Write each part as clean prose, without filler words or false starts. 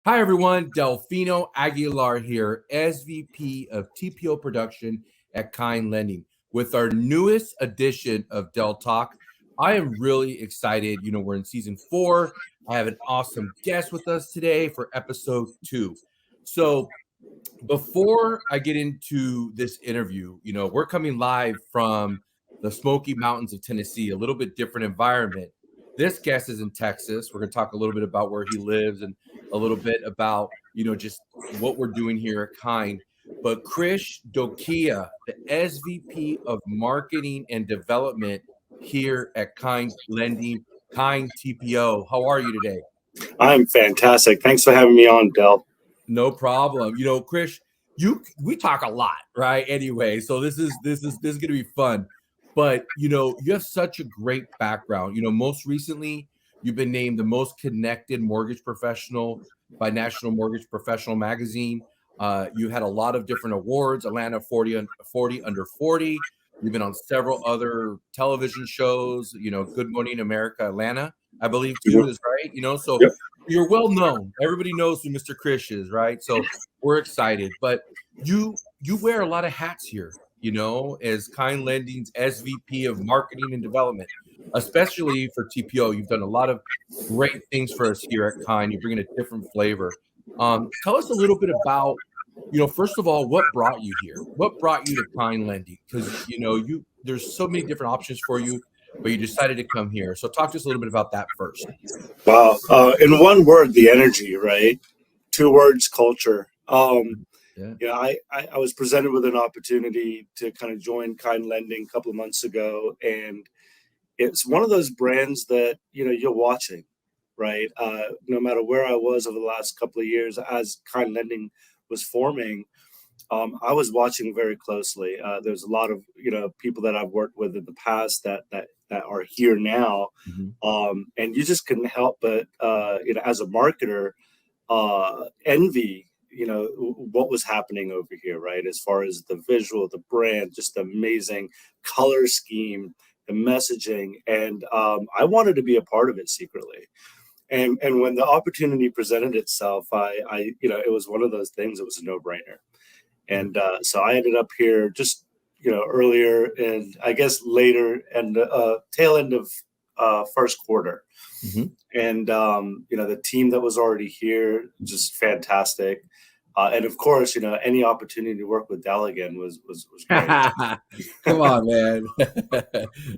Hi, everyone. Delfino Aguilar here, SVP of TPO production at Kind Lending. With our newest edition of Del Talk, I am really excited. We're in season 4. I have an awesome guest with us today for episode 2. So, before I get into this interview, we're coming live from the Smoky Mountains of Tennessee, a little bit different environment. This guest is in Texas. We're going to talk a little bit about where he lives and a little bit about, just what we're doing here at Kind. But Krish Dhokia, the SVP of Marketing and Development here at Kind Lending, Kind TPO. How are you today? I'm fantastic. Thanks for having me on, Del. No problem. Krish, we talk a lot, right? Anyway, so this is gonna be fun. But you have such a great background. Most recently, you've been named the most connected mortgage professional by National Mortgage Professional Magazine. You had a lot of different awards, Atlanta 40 under 40. You've been on several other television shows, Good Morning America Atlanta, I believe too, Mhm. is right. So Yep. you're well known. Everybody knows who Mr. Krish is, right? So we're excited. But you wear a lot of hats here, as Kind Lending's SVP of Marketing and Development, especially for TPO. You've done a lot of great things for us here at Kind. You bring in a different flavor. Tell us a little bit about, first of all, what brought you here? What brought you to Kind Lending? Because there's so many different options for you, but you decided to come here. So talk to us a little bit about that first. Wow. In one word, the energy, right? Two words, culture. Yeah. I was presented with an opportunity to kind of join Kind Lending a couple of months ago, and it's one of those brands that you're watching, right? No matter where I was over the last couple of years as Kind Lending was forming, I was watching very closely. There's a lot of people that I've worked with in the past that are here now, Mhm. and you just couldn't help but as a marketer envy what was happening over here, right? As far as the visual, the brand, just the amazing color scheme, the messaging, and I wanted to be a part of it secretly. And when the opportunity presented itself, I it was one of those things. It was a no brainer. And so I ended up here just earlier, and I guess later and tail end of first quarter. Mhm. And the team that was already here, just fantastic. And of course, any opportunity to work with Dell again was great. Come on, man.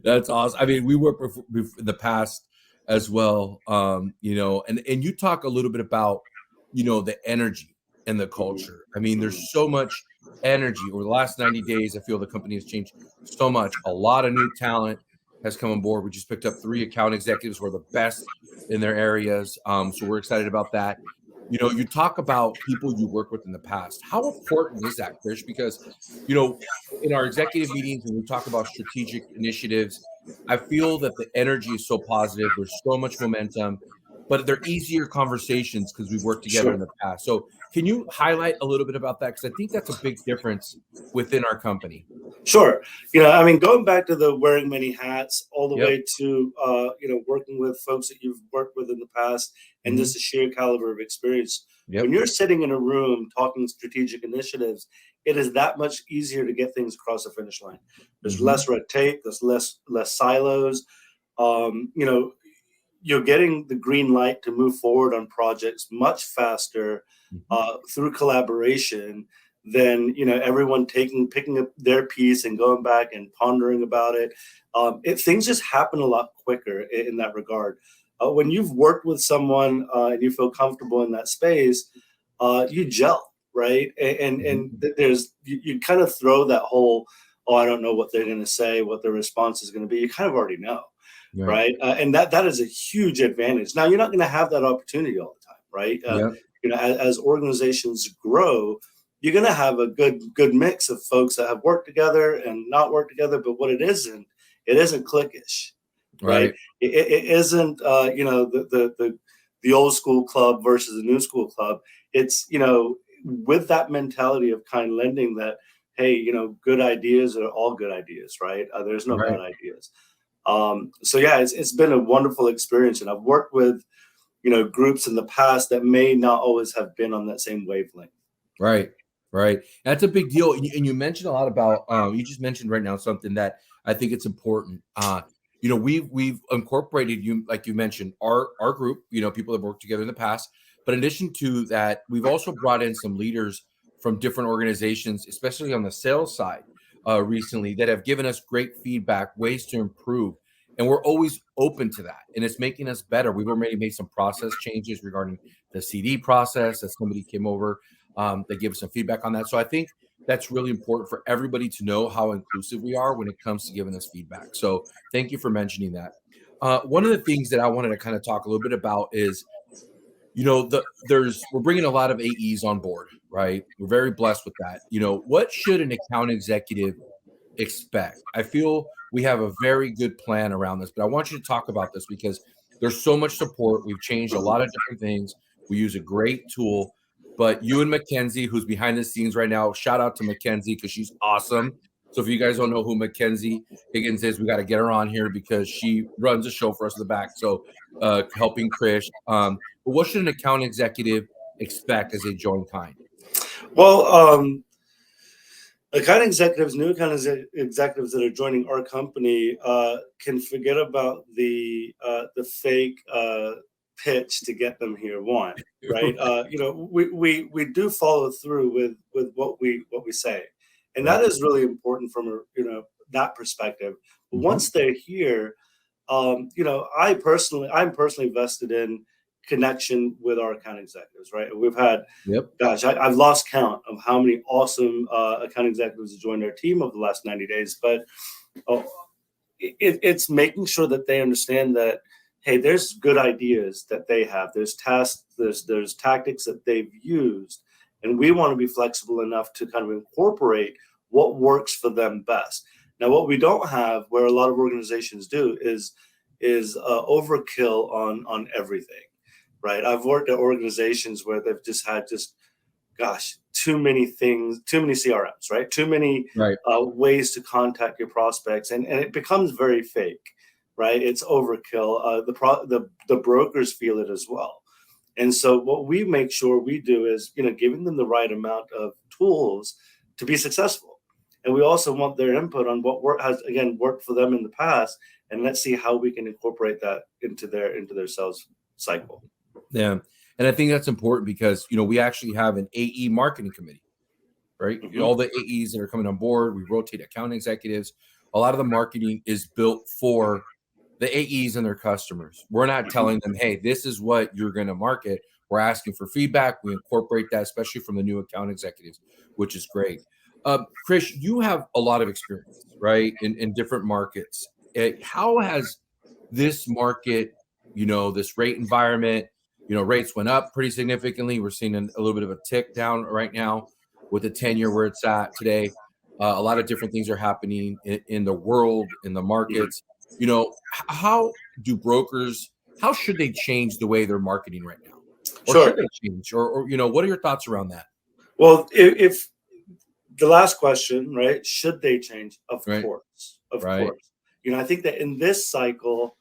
That's awesome. I mean, we worked in the past as well. And you talk a little bit about, the energy and the Mhm. culture. I mean, there's so much energy over the last 90 days. I feel the company has changed so much. A lot of new talent has come on board. We just picked up 3 account executives who are the best in their areas. So we're excited about that. You talk about people you work with in the past. How important is that, Krish? Because, you know, in our executive meetings, when we talk about strategic initiatives, I feel that the energy is so positive. There's so much momentum, but they're easier conversations because we've worked together in Sure. the past. So, can you highlight a little bit about that? Because I think that's a big difference within our company. Sure. I mean, going back to the wearing many hats, all the Yep. way to working with folks that you've worked with in the past, and Hmm. just a sheer caliber of experience. When Yep. you're sitting in a room talking strategic initiatives, it is that much easier to get things across the finish line. There's Hmm. less red tape. There's less silos. Um, you know, you're getting the green light to move forward on projects much faster Hmm. through collaboration than everyone picking up their piece and going back and pondering about it. Things just happen a lot quicker in that regard. When you've worked with someone and you feel comfortable in that space, you gel, right? There's you kind of throw that whole, oh, I don't know what they're going to say, what their response is going to be. You kind of already know, Right. right? And that is a huge advantage. Now you're not going to have that opportunity all the time, right? Yep. As organizations grow, you're going to have a good mix of folks that have worked together and not worked together. But what it isn't cliquish, right? Right. It isn't the old school club versus the new school club. It's with that mentality of Kind Lending that, hey, good ideas are all good ideas, right? There's no bad Right. ideas. So yeah, it's been a wonderful experience, and I've worked with groups in the past that may not always have been on that same wavelength. Right. That's a big deal. And you mentioned a lot about, you just mentioned right now something that I think it's important. We've incorporated, you, like you mentioned, our group, people that worked together in the past. But in addition to that, we've also brought in some leaders from different organizations, especially on the sales side, recently, that have given us great feedback, ways to improve. And we're always open to that. And it's making us better. We've already made some process changes regarding the CD process that somebody came over, that gave us some feedback on that. So I think that's really important for everybody to know how inclusive we are when it comes to giving us feedback. So thank you for mentioning that. One of the things that I wanted to kind of talk a little bit about is, we're bringing a lot of AEs on board, right? We're very blessed with that. What should an account executive expect? I feel we have a very good plan around this, but I want you to talk about this because there's so much support. We've changed a lot of different things. We use a great tool, but you and Mackenzie, who's behind the scenes right now, shout out to Mackenzie because she's awesome. So if you guys don't know who Mackenzie Higgins is, we got to get her on here because she runs a show for us in the back. So helping Krish. But what should an account executive expect as they join Kind? Well, account executives, new account executives that are joining our company can forget about the fake pitch to get them here. One, right? We do follow through with what we say, and that is really important from that perspective. But once they're here, I'm personally vested in connection with our account executives, right? We've had, gosh, I've lost count of how many awesome account executives have joined our team over the last 90 days. But it's making sure that they understand that, hey, there's good ideas that they have. There's tasks, there's tactics that they've used. And we want to be flexible enough to kind of incorporate what works for them best. Now, what we don't have, where a lot of organizations do, is overkill on everything. Right. I've worked at organizations where they've just had too many things, too many CRMs, right? Too many ways to contact your prospects. And it becomes very fake, right? It's overkill. The brokers feel it as well. And so what we make sure we do is, giving them the right amount of tools to be successful. And we also want their input on what has worked for them in the past. And let's see how we can incorporate that into their sales cycle. Yeah. And I think that's important because, we actually have an AE marketing committee, right? All the AEs that are coming on board, we rotate account executives. A lot of the marketing is built for the AEs and their customers. We're not telling them, hey, this is what you're going to market. We're asking for feedback. We incorporate that, especially from the new account executives, which is great. Krish, you have a lot of experience, right, in different markets. How has this market, this rate environment, rates went up pretty significantly. We're seeing a little bit of a tick down right now with the 10-year where it's at today. A lot of different things are happening in the world, in the markets. How do brokers, how should they change the way they're marketing right now? Or should they change? Or what are your thoughts around that? Well, if the last question, right, should they change? Of course. I think that in this cycle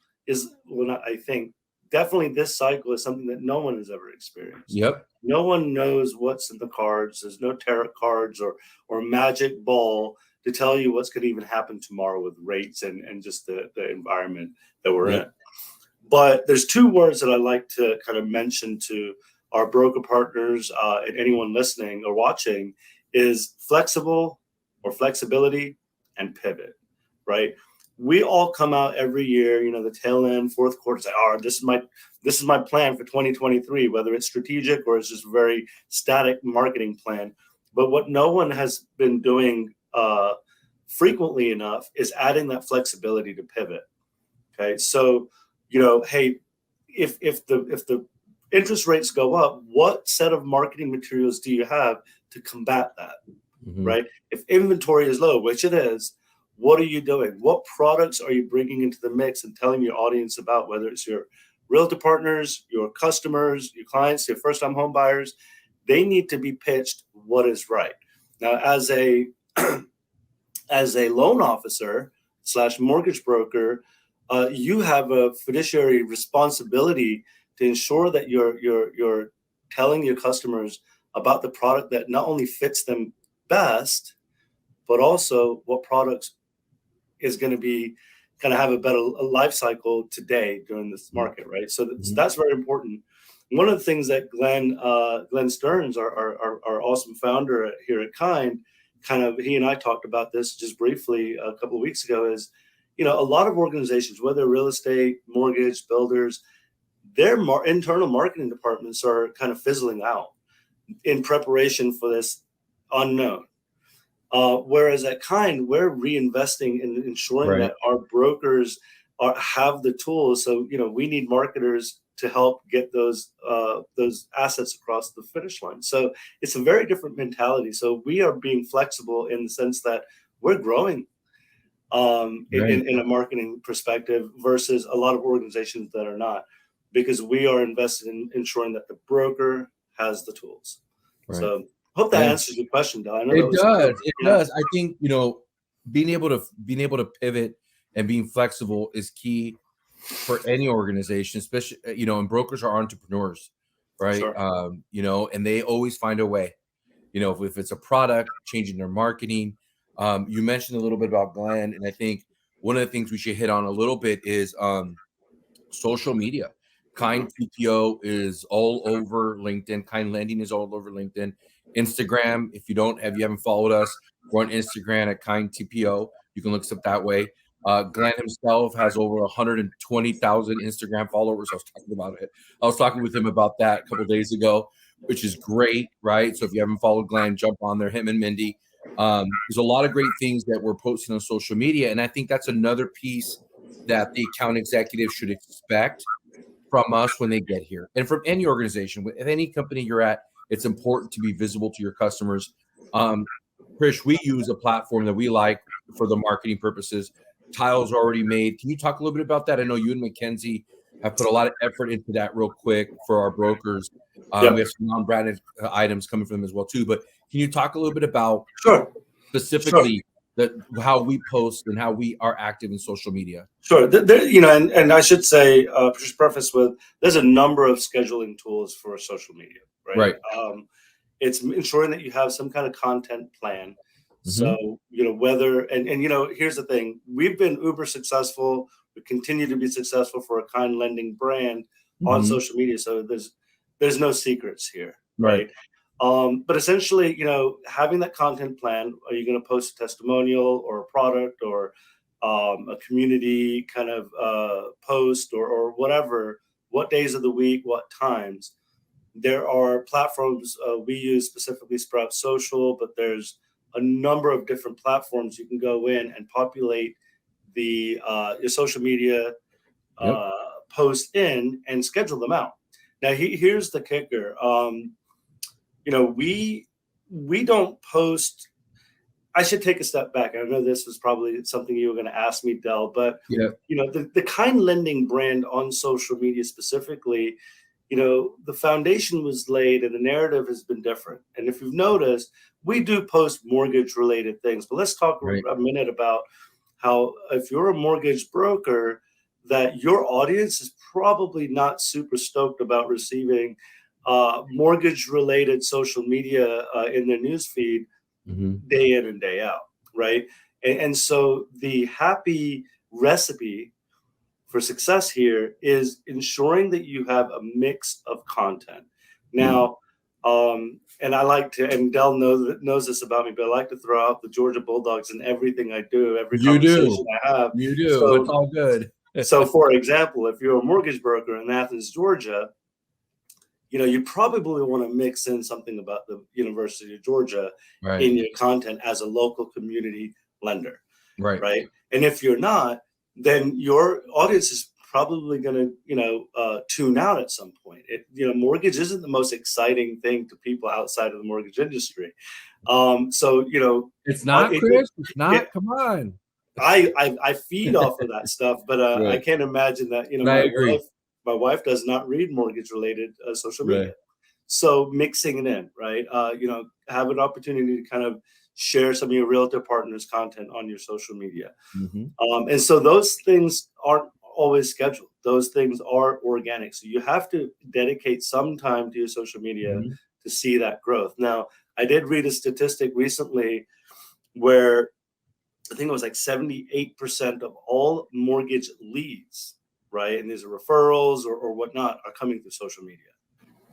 definitely this cycle is something that no one has ever experienced. No one knows what's in the cards. There's no tarot cards or magic ball to tell you what's going to even happen tomorrow with rates and just the environment that we're in. But there's two words that I like to kind of mention to our broker partners and anyone listening or watching is flexible or flexibility and pivot, right? We all come out every year, the tail end, fourth quarter, say, this is my plan for 2023, whether it's strategic or it's just a very static marketing plan. But what no one has been doing frequently enough is adding that flexibility to pivot. Okay, so hey, if the interest rates go up, what set of marketing materials do you have to combat that? Right? If inventory is low, which it is, what are you doing? What products are you bringing into the mix and telling your audience about, whether it's your realtor partners, your customers, your clients, your first-time home buyers? They need to be pitched what is right. Now, as a loan officer / mortgage broker, you have a fiduciary responsibility to ensure that you're telling your customers about the product that not only fits them best, but also what products is going to be kind of have a better life cycle today during this market, right? So that's very important. One of the things that Glenn Stearns, our awesome founder here at Kind, he and I talked about this just briefly a couple of weeks ago, is, a lot of organizations, whether real estate, mortgage, builders, their internal marketing departments are kind of fizzling out in preparation for this unknown. Whereas at Kind, we're reinvesting in ensuring that our brokers have the tools. So, we need marketers to help get those assets across the finish line. So it's a very different mentality. So we are being flexible in the sense that we're growing in a marketing perspective versus a lot of organizations that are not, because we are invested in ensuring that the broker has the tools. So hope that answers your question, Del. I know it does. I think, being able to pivot and being flexible is key for any organization, especially, and brokers are entrepreneurs, right? Sure. And they always find a way, if it's a product, changing their marketing. You mentioned a little bit about Glenn, and I think one of the things we should hit on a little bit is social media. Kind TPO is all over LinkedIn. Kind Lending is all over LinkedIn. Instagram, if you haven't followed us, we're on Instagram at Kind TPO. You can look us up that way. Glenn himself has over 120,000 Instagram followers. I was talking with him about that a couple of days ago, which is great, right? So if you haven't followed Glenn, jump on there, him and Mindy. There's a lot of great things that we're posting on social media. And I think that's another piece that the account executives should expect from us when they get here. And from any organization, with any company you're at, it's important to be visible to your customers. Krish, we use a platform that we like for the marketing purposes. Tiles already made. Can you talk a little bit about that? I know you and Mackenzie have put a lot of effort into that real quick for our brokers. We have some non-branded items coming from them as well too. But can you talk a little bit about specifically how we post and how we are active in social media? Sure. And I should say, just preface with, there's a number of scheduling tools for social media, right? It's ensuring that you have some kind of content plan. So, whether, and here's the thing, we've been uber successful. We continue to be successful for a Kind Lending brand on social media. So there's no secrets here. Right. But essentially, having that content plan, are you going to post a testimonial or a product or a community kind of post or whatever, what days of the week, what times? There are platforms we use, specifically Sprout Social, but there's a number of different platforms you can go in and populate your social media posts in and schedule them out. Now, here's the kicker. We don't post. I should take a step back. I know this was probably something you were going to ask me, Del, but the Kind Lending brand on social media specifically, the foundation was laid and the narrative has been different. And if you've noticed, we do post mortgage related things, but let's talk a minute about how, if you're a mortgage broker, that your audience is probably not super stoked about receiving mortgage related social media in their newsfeed day in and day out, right? And so the happy recipe for success here is ensuring that you have a mix of content. Now, and I like to, and Del knows this about me, but I like to throw out the Georgia Bulldogs in everything I do, every conversation I have. You do. So, it's all good. So, for example, if you're a mortgage broker in Athens, Georgia, you probably want to mix in something about the University of Georgia in your content as a local community lender, right? And if you're not, then your audience is probably going to tune out at some point. Mortgage isn't the most exciting thing to people outside of the mortgage industry. It's not, Chris. It's not. Come on. I feed off of that stuff, but I can't imagine that. My wife does not read mortgage related social media. So mixing it in, right? Have an opportunity to kind of share some of your realtor partners' content on your social media. And so those things aren't always scheduled. Those things are organic. So you have to dedicate some time to your social media to see that growth. Now, I did read a statistic recently where I think it was like 78% of all mortgage leads, right? And these are referrals or whatnot, are coming through social media.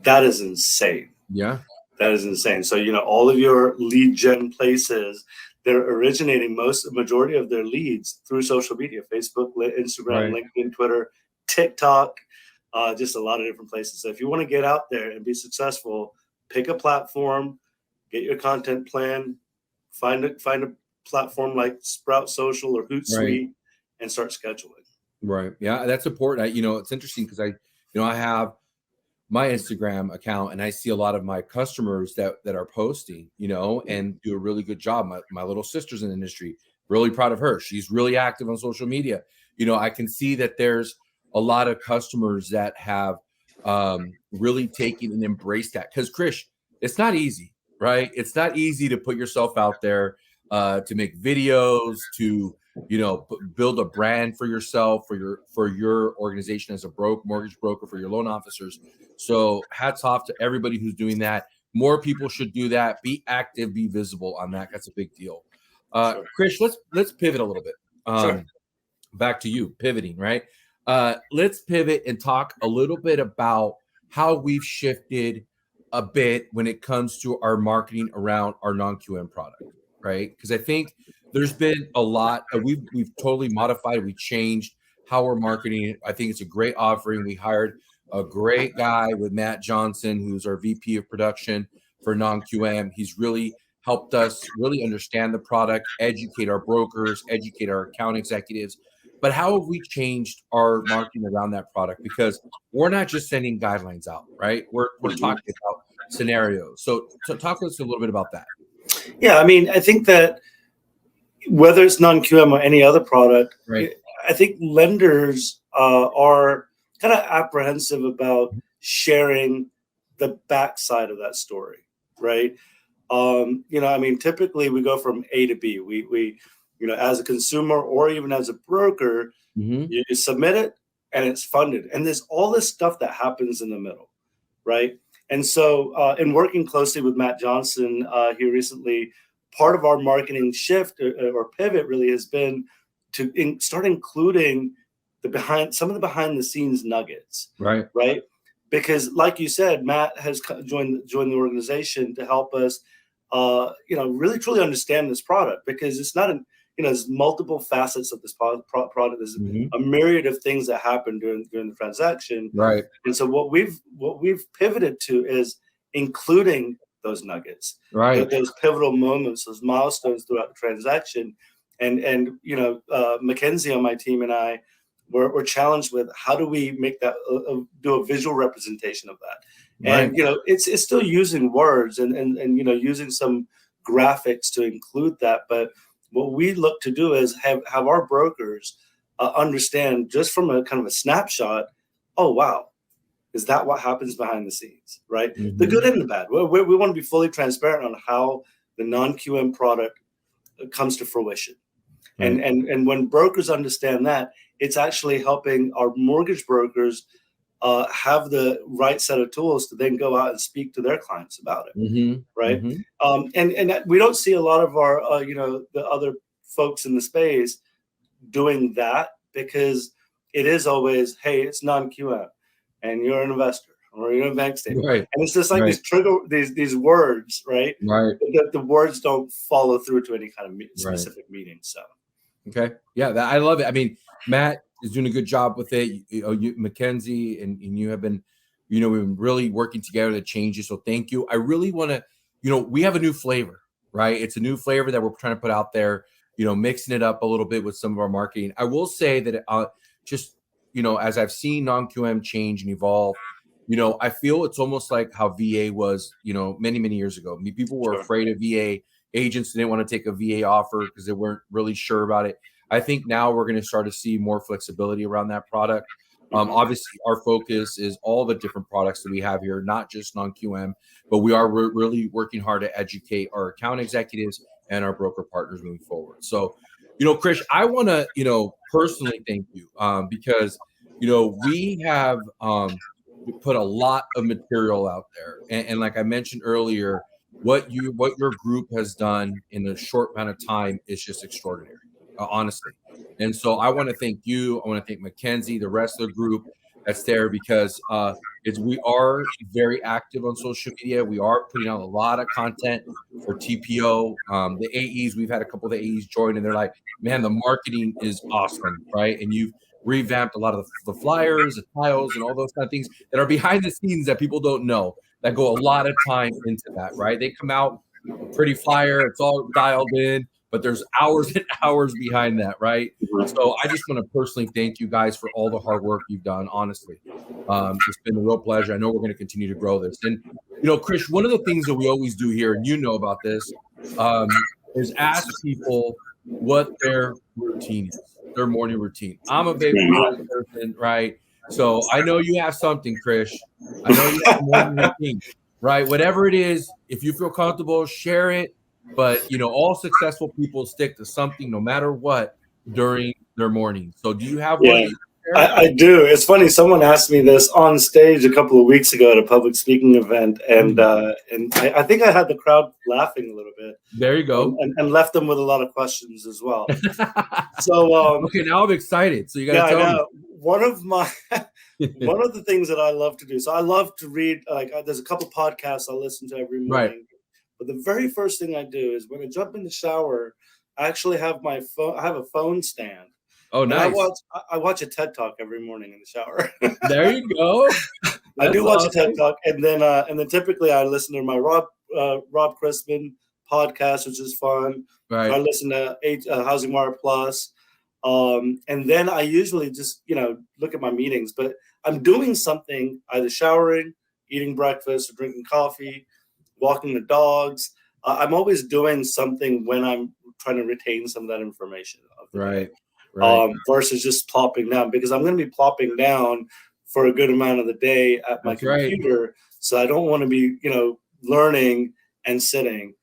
That is insane. Yeah. That is insane. So, all of your lead gen places, they're originating majority of their leads through social media: Facebook, Instagram, LinkedIn, Twitter, TikTok, just a lot of different places. So if you want to get out there and be successful, pick a platform, get your content plan, find a platform like Sprout Social or Hootsuite, and start scheduling. Right. Yeah, that's important. It's interesting because I have my Instagram account and I see a lot of my customers that are posting, and do a really good job. My little sister's in the industry, really proud of her. She's really active on social media. I can see that there's a lot of customers that have really taken and embraced that. Because Krish, it's not easy, right? It's not easy to put yourself out there, to make videos, to build a brand for yourself, for your organization as a mortgage broker, for your loan officers. So hats off to everybody who's doing that. More people should do that. Be active, be visible on that. That's a big deal. Sure. Krish, let's pivot a little bit. Sure. Back to you, pivoting, right? Let's pivot and talk a little bit about how we've shifted a bit when it comes to our marketing around our non-QM product, right? Because I think there's been a lot. We've totally modified. We changed how we're marketing it. I think it's a great offering. We hired a great guy with Matt Johnson, who's our VP of production for non-QM. He's really helped us really understand the product, educate our brokers, educate our account executives. But how have we changed our marketing around that product? Because we're not just sending guidelines out, right? We're talking about scenarios. So talk to us a little bit about that. Yeah, I mean, I think that whether it's non-QM or any other product, I think lenders are kind of apprehensive about sharing the backside of that story, right? I mean, typically we go from A to B. We as a consumer or even as a broker, you submit it and it's funded. And there's all this stuff that happens in the middle, right? And so in working closely with Matt Johnson here recently, part of our marketing shift or pivot really has been to start including some of the behind the scenes nuggets, right? Because like you said, Matt has joined the organization to help us, really truly understand this product, because it's not there's multiple facets of this product. There's a myriad of things that happen during the transaction, right? And so what we've pivoted to is including those nuggets, right? Those pivotal moments, those milestones throughout the transaction, and Mackenzie on my team and I were challenged with how do we make that do a visual representation of that, and it's still using words and using some graphics to include that, but what we look to do is have our brokers understand just from a kind of a snapshot. Oh wow, is that what happens behind the scenes, right? The good and the bad. We want to be fully transparent on how the non-QM product comes to fruition. And when brokers understand that, it's actually helping our mortgage brokers have the right set of tools to then go out and speak to their clients about it, right? And we don't see a lot of our, the other folks in the space doing that, because it is always, hey, it's non-QM, and you're an investor or you're a bank statement, and it's just like these words, right? The words don't follow through to any kind of specific meaning. So. Okay. Yeah, I love it. I mean, Matt is doing a good job with it. Mackenzie and you have been, we've been really working together to change it. So thank you. I really want to, we have a new flavor, right? It's a new flavor that we're trying to put out there, mixing it up a little bit with some of our marketing. I will say that just, as I've seen non-QM change and evolve, I feel it's almost like how VA was, many, many years ago. I mean, people were afraid of VA. Agents didn't want to take a VA offer because they weren't really sure about it. I think now we're going to start to see more flexibility around that product. Obviously, our focus is all the different products that we have here, not just non-QM, but we are really working hard to educate our account executives and our broker partners moving forward. So, Krish, I want to, personally thank you because, we have put a lot of material out there. And like I mentioned earlier, what your group has done in a short amount of time is just extraordinary, honestly. And so I want to thank you. I want to thank Mackenzie, the rest of the group that's there because we are very active on social media. We are putting out a lot of content for TPO. The AEs, we've had a couple of the AEs join, and they're like, "Man, the marketing is awesome, right?" And you've revamped a lot of the flyers, the tiles, and all those kind of things that are behind the scenes that people don't know that go a lot of time into that, right? They come out a pretty flyer, it's all dialed in, but there's hours and hours behind that, right? So I just want to personally thank you guys for all the hard work you've done, honestly. It's been a real pleasure. I know we're going to continue to grow this. And, Krish, one of the things that we always do here, and you know about this, is ask people what their routine is, their morning routine. I'm a big morning person, right? So I know you have something, Krish. I know you have a morning routine, right? Whatever it is, if you feel comfortable, share it. But, all successful people stick to something no matter what during their morning. So do you have one? I do. It's funny. Someone asked me this on stage a couple of weeks ago at a public speaking event, and I think I had the crowd laughing a little bit. There you go, and left them with a lot of questions as well. So okay, now I'm excited. So you got to tell me. One of the things that I love to do. So I love to read. Like there's a couple podcasts I listen to every morning. Right. But the very first thing I do is when I jump in the shower, I actually have my phone. I have a phone stand. Oh, nice. I watch a TED Talk every morning in the shower. There you go. I do watch a TED Talk, and then typically I listen to my Rob Christman podcast, which is fun. Right. I listen to Housing Wire Plus, and then I usually just look at my meetings. But I'm doing something, either showering, eating breakfast, or drinking coffee, walking the dogs. I'm always doing something when I'm trying to retain some of that information. Right. Versus just plopping down, because I'm going to be plopping down for a good amount of the day at my computer. Right. So I don't want to be, learning and sitting,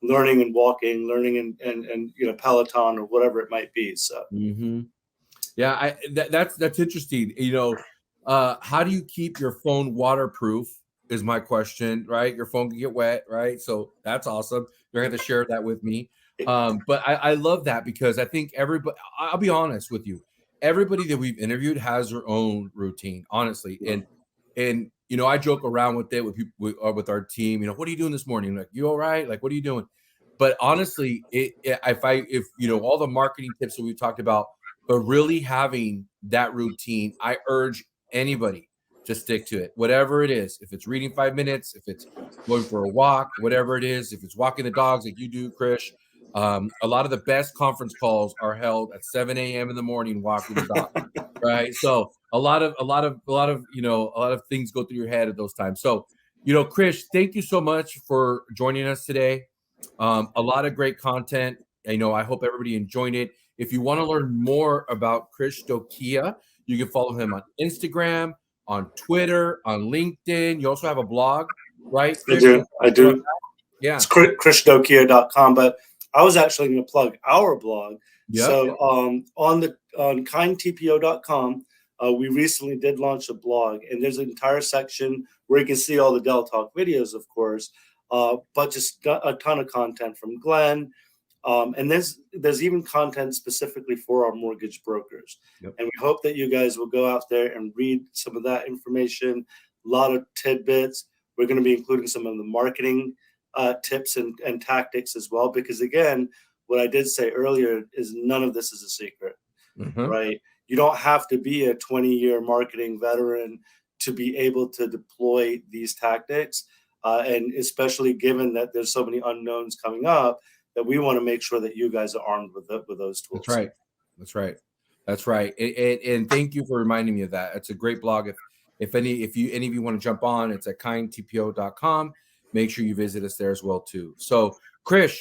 learning and walking, learning and Peloton or whatever it might be. So, yeah, that's interesting. How do you keep your phone waterproof? Is my question, right? Your phone can get wet, right? So that's awesome. You're going to share that with me. But I love that because I think everybody, I'll be honest with you, everybody that we've interviewed has their own routine, honestly. And I joke around with it with people, with our team, what are you doing this morning? Like, you all right? Like, what are you doing? But honestly, if all the marketing tips that we've talked about, but really having that routine, I urge anybody to stick to it, whatever it is. If it's reading 5 minutes, if it's going for a walk, whatever it is, if it's walking the dogs like you do, Krish. A lot of the best conference calls are held at 7 a.m. in the morning walking the dog, right? So a lot of things go through your head at those times. So, Krish, thank you so much for joining us today. A lot of great content. I hope everybody enjoyed it. If you want to learn more about Krish Dhokia, you can follow him on Instagram, on Twitter, on LinkedIn. You also have a blog, right? Krish? I do. Yeah. It's krishdhokia.com, but I was actually going to plug our blog. Yep. So on kindtpo.com, we recently did launch a blog, and there's an entire section where you can see all the Dell Talk videos, of course, but just a ton of content from Glenn. And there's even content specifically for our mortgage brokers. Yep. And we hope that you guys will go out there and read some of that information, a lot of tidbits. We're going to be including some of the marketing tips and tactics as well, because again, what I did say earlier is none of this is a secret, right? You don't have to be a 20-year marketing veteran to be able to deploy these tactics. And especially given that there's so many unknowns coming up, that we want to make sure that you guys are armed with those tools. That's right. And thank you for reminding me of that. It's a great blog. If any of you want to jump on, it's at kindtpo.com. Make sure you visit us there as well too. So, Krish,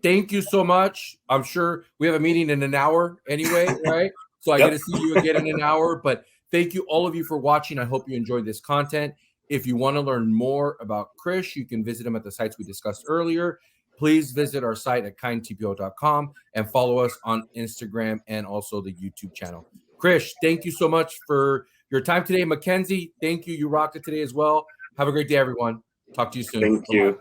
thank you so much. I'm sure we have a meeting in an hour anyway, right? So I get to see you again in an hour. But thank you, all of you, for watching. I hope you enjoyed this content. If you want to learn more about Krish, you can visit him at the sites we discussed earlier. please visit our site at kindtpo.com and follow us on Instagram and also the YouTube channel. Krish, thank you so much for your time today. Mackenzie, thank you. You rocked it today as well. Have a great day, everyone. Talk to you soon. Thank you.